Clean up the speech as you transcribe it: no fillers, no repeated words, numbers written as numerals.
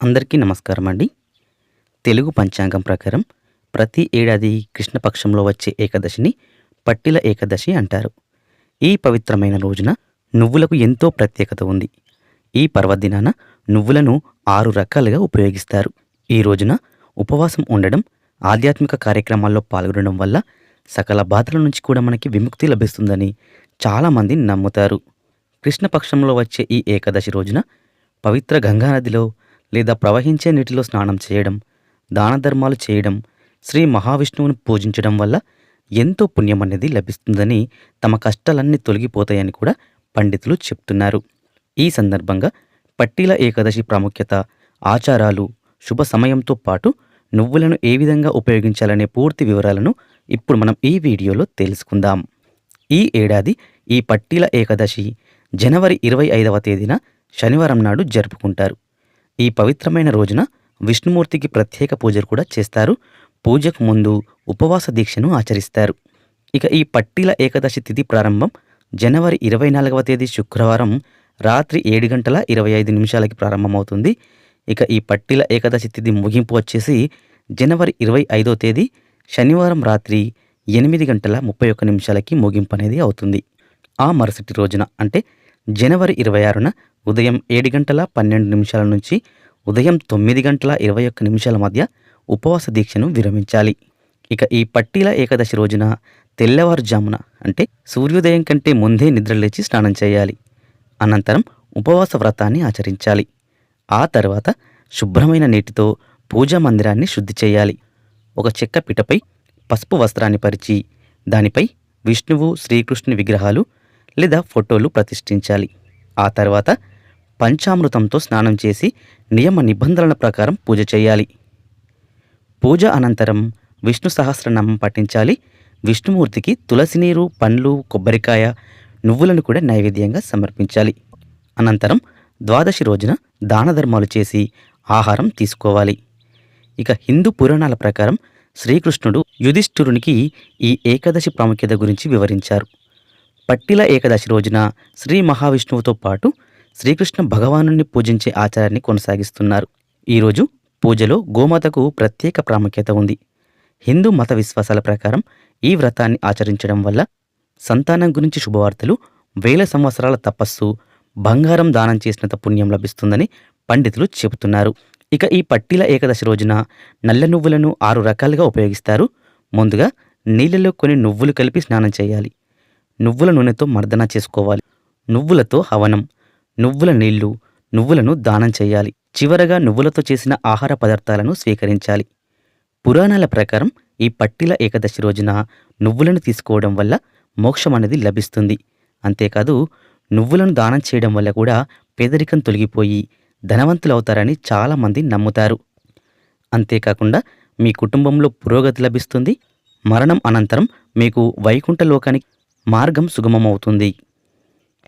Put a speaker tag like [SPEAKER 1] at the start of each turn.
[SPEAKER 1] అందరికీ నమస్కారం అండి. తెలుగు పంచాంగం ప్రకారం ప్రతి ఏడాది కృష్ణపక్షంలో వచ్చే ఏకాదశిని పట్టిల ఏకాదశి అంటారు. ఈ పవిత్రమైన రోజున నువ్వులకు ఎంతో ప్రత్యేకత ఉంది. ఈ పర్వదినాన నువ్వులను 6 రకాలుగా ఉపయోగిస్తారు. ఈ రోజున ఉపవాసం ఉండడం, ఆధ్యాత్మిక కార్యక్రమాల్లో పాల్గొనడం వల్ల సకల బాధల నుంచి కూడా మనకి విముక్తి లభిస్తుందని చాలామంది నమ్ముతారు. కృష్ణపక్షంలో వచ్చే ఈ ఏకాదశి రోజున పవిత్ర గంగానదిలో లేదా ప్రవహించే నీటిలో స్నానం చేయడం, దాన ధర్మాలు చేయడం, శ్రీ మహావిష్ణువును పూజించడం వల్ల ఎంతో పుణ్యం అనేది లభిస్తుందని, తమ కష్టాలన్నీ తొలగిపోతాయని కూడా పండితులు చెప్తున్నారు. ఈ సందర్భంగా పట్టీల ఏకాదశి ప్రాముఖ్యత, ఆచారాలు, శుభ సమయంతో పాటు నువ్వులను ఏ విధంగా ఉపయోగించాలనే పూర్తి వివరాలను ఇప్పుడు మనం ఈ వీడియోలో తెలుసుకుందాం. ఈ ఏడాది ఈ పట్టీల ఏకాదశి జనవరి 25వ తేదీన శనివారం నాడు జరుపుకుంటారు. ఈ పవిత్రమైన రోజున విష్ణుమూర్తికి ప్రత్యేక పూజలు కూడా చేస్తారు. పూజకు ముందు ఉపవాస దీక్షను ఆచరిస్తారు. ఇక ఈ పట్టీల ఏకాదశి తిథి ప్రారంభం జనవరి 24వ తేదీ శుక్రవారం రాత్రి 7:25 ప్రారంభమవుతుంది. ఇక ఈ పట్టీల ఏకాదశి తిథి ముగింపు వచ్చేసి జనవరి 25వ తేదీ శనివారం రాత్రి 8:31 ముగింపు అనేది అవుతుంది. ఆ మరుసటి రోజున అంటే జనవరి 26న ఉదయం 7:12 నుంచి ఉదయం 9:21 మధ్య ఉపవాస దీక్షను విరమించాలి. ఇక ఈ పట్టీల ఏకాదశి రోజున తెల్లవారుజామున అంటే సూర్యోదయం కంటే ముందే నిద్రలేచి స్నానం చేయాలి. అనంతరం ఉపవాస వ్రతాన్ని ఆచరించాలి. ఆ తర్వాత శుభ్రమైన నీటితో పూజా మందిరాన్ని శుద్ధి చేయాలి. ఒక చెక్క పిటపై పసుపు వస్త్రాన్ని పరిచి దానిపై విష్ణువు, శ్రీకృష్ణుని విగ్రహాలు లేదా ఫోటోలు ప్రతిష్ఠించాలి. ఆ తర్వాత పంచామృతంతో స్నానం చేసి నియమ నిబంధనల ప్రకారం పూజ చేయాలి. పూజ అనంతరం విష్ణు సహస్రనామం పఠించాలి. విష్ణుమూర్తికి తులసి నీరు, పండ్లు, కొబ్బరికాయ, నువ్వులను కూడా నైవేద్యంగా సమర్పించాలి. అనంతరం ద్వాదశి రోజున దాన ధర్మాలు చేసి ఆహారం తీసుకోవాలి. ఇక హిందూ పురాణాల ప్రకారం శ్రీకృష్ణుడు యుధిష్ఠిరునికి ఈ ఏకాదశి ప్రాముఖ్యత గురించి వివరించారు. పట్టిల ఏకాదశి రోజున శ్రీ మహావిష్ణువుతో పాటు శ్రీకృష్ణ భగవానుని పూజించే ఆచారాన్ని కొనసాగిస్తున్నారు. ఈరోజు పూజలో గోమాతకు ప్రత్యేక ప్రాముఖ్యత ఉంది. హిందూ మత విశ్వాసాల ప్రకారం ఈ వ్రతాన్ని ఆచరించడం వల్ల సంతానం గురించి శుభవార్తలు, వేల సంవత్సరాల తపస్సు, బంగారం దానం చేసినంత పుణ్యం లభిస్తుందని పండితులు చెబుతున్నారు. ఇక ఈ పట్టిల ఏకాదశి రోజున నల్ల నువ్వులను 6 రకాలుగా ఉపయోగిస్తారు. ముందుగా నీళ్ళలో కొన్ని నువ్వులు కలిపి స్నానం చేయాలి. నువ్వుల నూనెతో మర్దన చేసుకోవాలి. నువ్వులతో హవనం, నువ్వుల నీళ్లు, నువ్వులను దానం చేయాలి. చివరగా నువ్వులతో చేసిన ఆహార పదార్థాలను స్వీకరించాలి. పురాణాల ప్రకారం ఈ పట్టిల ఏకాదశి రోజున నువ్వులను తీసుకోవడం వల్ల మోక్షం అనేది లభిస్తుంది. అంతేకాదు నువ్వులను దానం చేయడం వల్ల కూడా పేదరికం తొలగిపోయి ధనవంతులవుతారని చాలామంది నమ్ముతారు. అంతేకాకుండా మీ కుటుంబంలో పురోగతి లభిస్తుంది. మరణం అనంతరం మీకు వైకుంఠ లోకానికి మార్గం సుగమమవుతుంది.